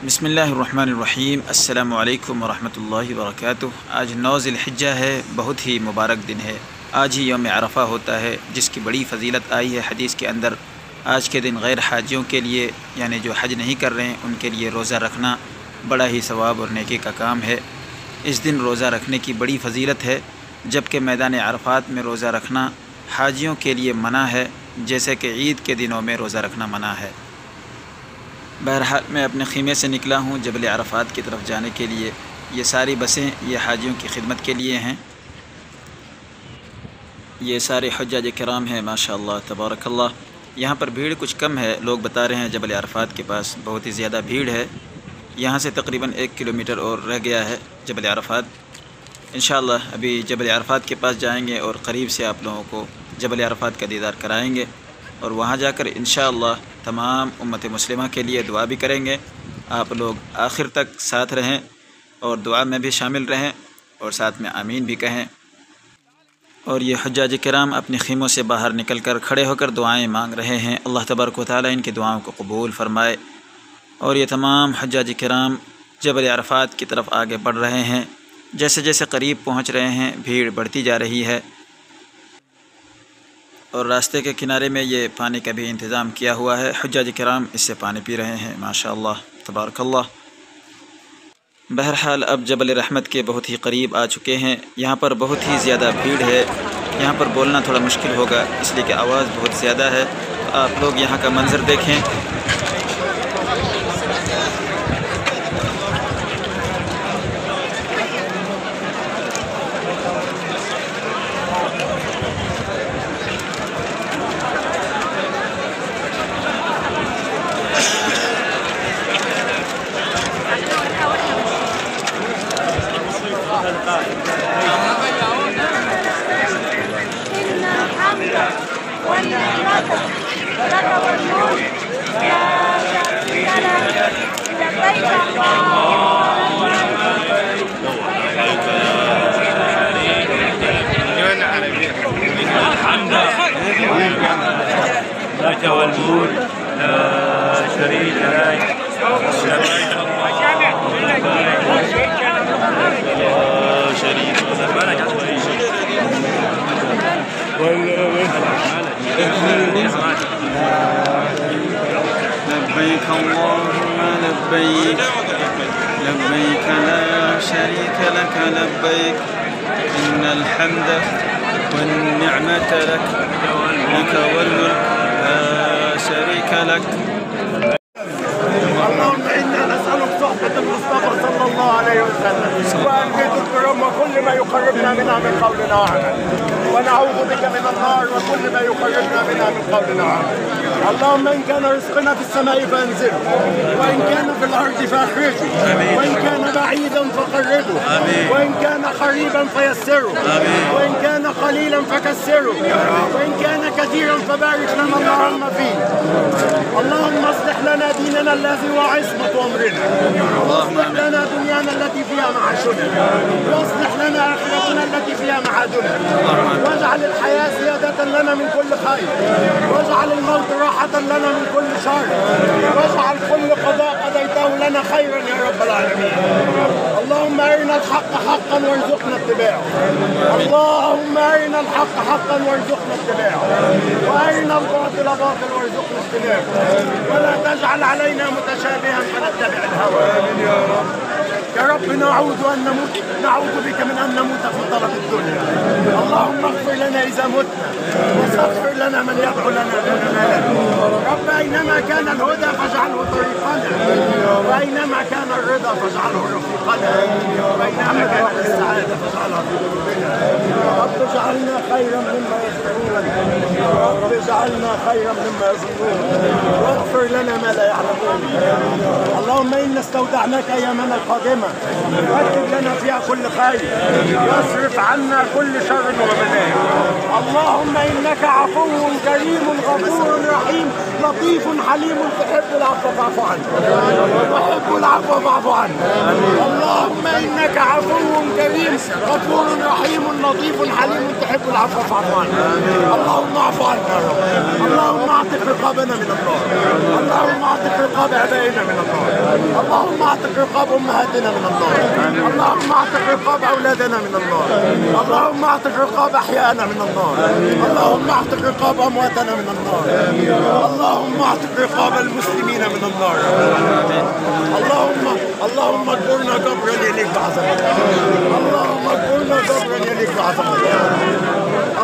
बिस्मिल्लाहिर्रहमानिर्रहीम। अस्सलामु अलैकुम वरहमतुल्लाहि वबरकातुह। आज 9 ज़िलहिज्जा है, बहुत ही मुबारक दिन है। आज ही यौम अरफ़ा होता है, जिसकी बड़ी फ़जीलत आई है हदीस के अंदर। आज के दिन गैर हाजियों के लिए, यानी जो हज नहीं कर रहे हैं, उनके लिए रोज़ा रखना बड़ा ही सवाब और नेकी का काम है। इस दिन रोज़ा रखने की बड़ी फ़जीलत है, जबकि मैदान अरफ़ात में रोज़ा रखना हाजियों के लिए मना है, जैसे कि ईद के दिनों में रोज़ा रखना मना है। बहरहाल मैं अपने ख़ीमे से निकला हूँ जबल अरफ़ात की तरफ जाने के लिए। ये सारी बसें ये हाजियों की खिदमत के लिए हैं। ये सारे हुज्जाज किराम हैं, माशाअल्लाह तबारकल्लाह। यहाँ पर भीड़ कुछ कम है, लोग बता रहे हैं जबल अरफ़ात के पास बहुत ही ज़्यादा भीड़ है। यहाँ से तकरीबन 1 किलोमीटर और रह गया है जबल अरफ़ात। इंशाअल्लाह अभी जबल अरफ़ात के पास जाएंगे और क़रीब से आप लोगों को जबल अरफ़ात का दीदार कराएंगे, और वहाँ जाकर इंशाअल्लाह तमाम उम्मत मुस्लिमा के लिए दुआ भी करेंगे। आप लोग आखिर तक साथ रहें और दुआ में भी शामिल रहें और साथ में आमीन भी कहें। और ये हुज्जाज किराम अपने ख़ीमों से बाहर निकल कर खड़े होकर दुआएं मांग रहे हैं। अल्लाह तबारक व तआला इनकी दुआओं को कबूल फ़रमाए। और ये तमाम हुज्जाज किराम जबल अरफ़ात की तरफ आगे बढ़ रहे हैं। जैसे जैसे करीब पहुँच रहे हैं, भीड़ बढ़ती जा रही है। और रास्ते के किनारे में ये पानी का भी इंतज़ाम किया हुआ है। हुज्जाज किराम इससे पानी पी रहे हैं, माशाअल्लाह तबारकल्लाह। बहरहाल अब जबल रहमत के बहुत ही करीब आ चुके हैं। यहाँ पर बहुत ही ज़्यादा भीड़ है। यहाँ पर बोलना थोड़ा मुश्किल होगा, इसलिए कि आवाज़ बहुत ज़्यादा है। तो आप लोग यहाँ का मंज़र देखें। لك والملك لا شريك لك لبيك اللهم لبيك لبيك لا شريك لك لبيك إن الحمد والنعمة لك والملك لا شريك لك. اللهم انا نسالك صحبه المصطفى صلى الله عليه وسلم وان بيت وكل ما يقربنا منها من قول وعمل، ونعوذ بك من النار وكل ما يقربنا منها من قول وعمل. اللهم ان كان رزقنا في السماء فانزله، وان كان في الارض فاخرجه، وان كان بعيدا فقربه، وان كان قريبا فيسره، وان كان قليلا فكسره، وان كان كثيرا فبارك لنا اللهم فيه. اللهم اصلح لنا ديننا الذي هو عصمة أمرنا، واصلح لنا دنيانا التي فيها معاشنا، واصلح لنا آخرتنا التي فيها معادنا، واجعل الحياة زيادة لنا من كل خير، واجعل الموت راحة لنا من كل شر، واجعل كل قضاء قضيته لنا خيرا يا رب العالمين. اللهم أرنا الحق حقا وارزقنا اتباعه، اللهم أرنا الحق حقا وارزقنا اتباعه، وأرنا الباطل باطل وارزقنا اجتنابه، ولا تجعل علينا متشابها فنتبع الهوى. يا رب نعوذ بك من ان نموت في طلب الدنيا. اللهم اغفر لنا اذا متنا، واستغفر لنا من يدعو لنا دون مالك. رب اينما كان الهدى فاجعله طريقنا، واينما كان الرضا فاجعله رفيقنا، واينما كانت السعاده فاجعلها في قلوبنا. رب اجعلنا خيرا مما يظنون، رب اجعلنا خيرا مما يظنون، واغفر لنا ما لا يعلمون. اللهم انا استودعناك ايامنا القادمه، واكتب لنا فيها كل خير، واصرف عنا كل شر وبلاء. اللهم انك عفو كريم غفور رحيم لطيف حليم تحب العفو فاعف عنا، تحب العفو فاعف عنا. اللهم انك عفو كريم غفور رحيم لطيف حليم تحب العفو فاعف عنا. اللهم اعف عنا يا رب. اللهم اعتق رقابنا من النار، اللهم اعتق رقاب ابائنا من النار. اللهم اعتق رقاب أمهاتنا من النار. اللهم اعتق رقاب أولادنا من النار. اللهم اعتق رقاب أحيائنا من النار. اللهم اعتق رقاب أمواتنا من النار. اللهم اعتق رقاب المسلمين من النار. اللهم اجبرنا جبرا يليق بعظمتك. اللهم اجبرنا جبرا يليق بعظمتك.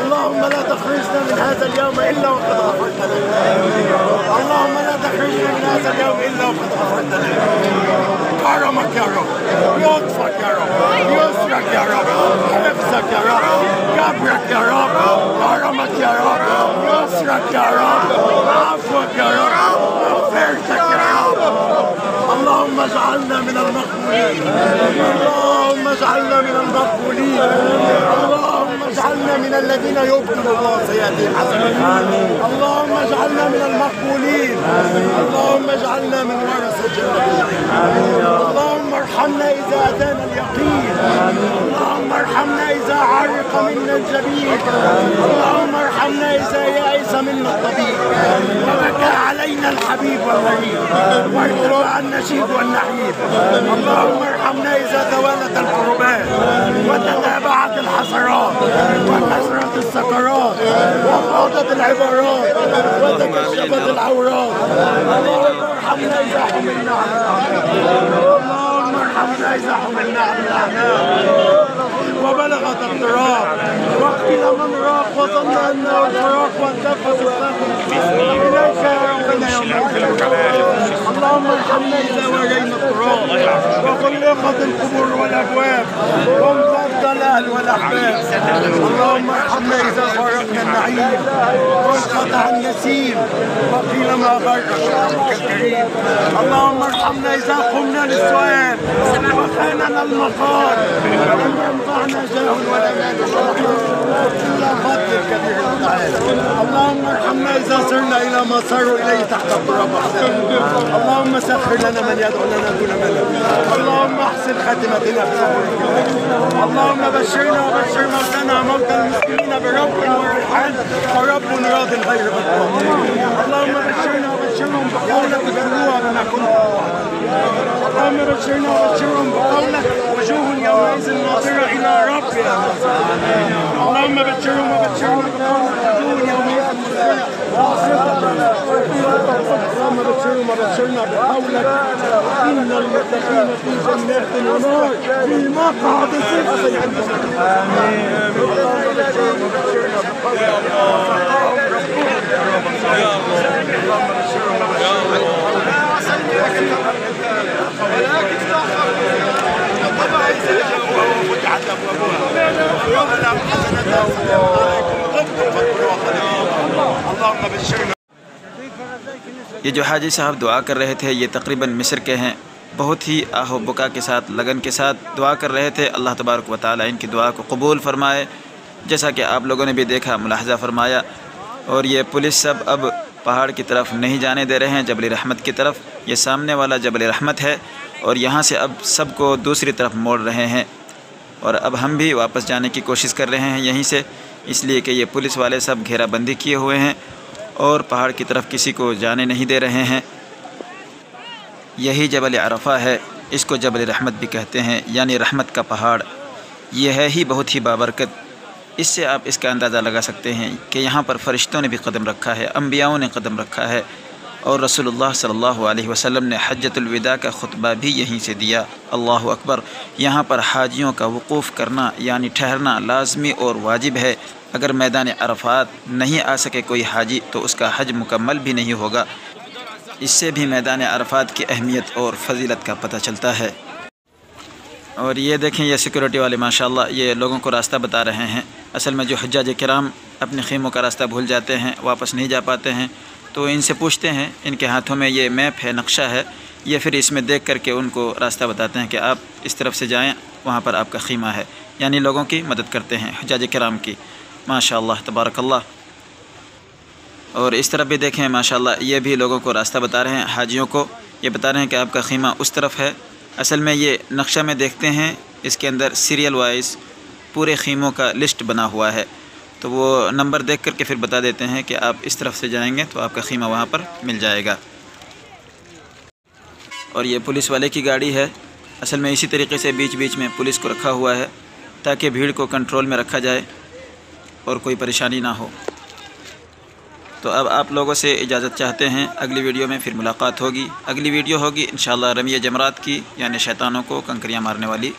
اللهم لا تخرجنا من هذا اليوم إلا وقد غفرت لنا. اللهم لا تخرجنا من هذا اليوم إلا وقد غفرت لنا. كرمك يا رب، لطفك يا رب، يسرك يا رب، حفظك يا رب، جبرك يا رب، كرمك يا رب، يسرك يا رب، عفوك يا رب، مغفرتك يا رب. اللهم اجعلنا من المقبولين. اللهم اجعلنا من المقبولين. اللهم اجعلنا من الذين يبدل الله سيئاتهم حسنات. اللهم اجعلنا من المقبولين. اللهم اجعلنا من ورثة جنة النعيم. اللهم ارحمنا إذا أتانا اليقين. اللهم ارحمنا إذا عرق منا الجبين. اللهم ارحمنا إذا يئس منا الطبيب وبكى علينا الحبيب والغريب وارتفع النشيد والنحيب. اللهم ارحمنا إذا توالت الكربات وتتابعت الحسرات وكثرت السكرات وفاضت العبارات وتكشفت العورات. اللهم ارحمنا إذا حملنا على الأعناق. اللهم ارحمنا إذا حملنا على الأعناق وبلغت التراب وقيل من راق وظن أنه الفراق وانتفت إليك يا ربنا يوم القيامة. اللهم ارحمنا إذا ورينا التراب وغلقت القبور والأبواب وانفض الأهل والأحباب. اللهم ارحمنا إذا فارقنا النعيم وانقطع النسيم وقيل ما غرك ربك الكريم. اللهم ارحمنا إذا قمنا للسؤال وخاننا المقال ولم ينفعنا جاه ولا مال إلا فضل الكبير المتعال. اللهم ارحمنا إذا صرنا إلى ما صاروا إليه تحت التراب وحدنا. اللهم سخر لنا من يدعو لنا دون ملل. اللهم احسن خاتمتنا في أمورنا. اللهم بشرنا وبشر موتنا موتى المسلمين برب وريحان ورب راض غير غضبان. اللهم بشرنا وبشرهم بقولك ادخلوها بما كنتم. اللهم بشرنا وبشرهم بقولك وجوه يومئذ ناظرة إلى ربها. اللهم بشرهم وبشرنا بقولك وجوه يومئذ اللهم بشرهم وبشرنا بقولك إن المتقين في جنات ونار في مقعد صدق عند آمين. اللهم بشرهم وبشرنا ये जो हाजी साहब दुआ कर रहे थे ये तकरीबन मिस्र के हैं। बहुत ही आहो बुका के साथ लगन के साथ दुआ कर रहे थे। अल्लाह तबारक व तआला इनकी दुआ को कबूल फरमाए। जैसा कि आप लोगों ने भी देखा, मुलाहज़ा फरमाया। और ये पुलिस सब अब पहाड़ की तरफ नहीं जाने दे रहे हैं, जबल रहमत की तरफ। ये सामने वाला जबल रहमत है और यहाँ से अब सबको दूसरी तरफ मोड़ रहे हैं। और अब हम भी वापस जाने की कोशिश कर रहे हैं यहीं से, इसलिए कि ये पुलिस वाले सब घेराबंदी किए हुए हैं और पहाड़ की तरफ किसी को जाने नहीं दे रहे हैं। यही जबल अरफा है, इसको जबल रहमत भी कहते हैं, यानी रहमत का पहाड़। ये है ही बहुत ही बाबरकत। इससे आप इसका अंदाज़ा लगा सकते हैं कि यहाँ पर फ़रिश्तों ने भी कदम रखा है, अम्बियाओं ने कदम रखा है और रसूलुल्लाह सल्लल्लाहु अलैहि वसल्लम ने हज्जतुल विदा का खुतबा भी यहीं से दिया। अल्लाहु अकबर। यहाँ पर हाजियों का वक़ूफ़ करना यानी ठहरना लाज़मी और वाजिब है। अगर मैदान अरफात नहीं आ सके कोई हाजी तो उसका हज मुकम्मल भी नहीं होगा। इससे भी मैदान अरफात की अहमियत और फजीलत का पता चलता है। और ये देखें, ये सिक्योरिटी वाले माशाल्लाह ये लोगों को रास्ता बता रहे हैं। असल में जो हज्जाज किराम अपने ख़ीमों का रास्ता भूल जाते हैं, वापस नहीं जा पाते हैं, तो इनसे पूछते हैं। इनके हाथों में ये मैप है, नक्शा है, ये फिर इसमें देख करके उनको रास्ता बताते हैं कि आप इस तरफ से जाएं, वहाँ पर आपका ख़ीमा है। यानी लोगों की मदद करते हैं हज्जाज किराम की। माशाअल्लाह तबारकल्लाह। और इस तरफ भी देखें माशाअल्लाह, ये भी लोगों को रास्ता बता रहे हैं, हाजियों को ये बता रहे हैं कि आपका ख़ीमा उस तरफ है। असल में ये नक्शा में देखते हैं, इसके अंदर सीरियल वाइज पूरे ख़ीमों का लिस्ट बना हुआ है, तो वो नंबर देख करके फिर बता देते हैं कि आप इस तरफ से जाएंगे तो आपका ख़ीमा वहाँ पर मिल जाएगा। اور یہ پولیس والے کی گاڑی ہے۔ اصل میں اسی طریقے سے بیچ بیچ میں پولیس کو رکھا ہوا ہے تاکہ بھیڑ کو کنٹرول میں رکھا جائے اور کوئی پریشانی نہ ہو۔ تو اب آپ لوگوں سے اجازت چاہتے ہیں، اگلی ویڈیو میں پھر ملاقات ہوگی۔ اگلی ویڈیو ہوگی انشاءاللہ رمی جمرات کی، یعنی شیطانوں کو کنکریاں مارنے والی۔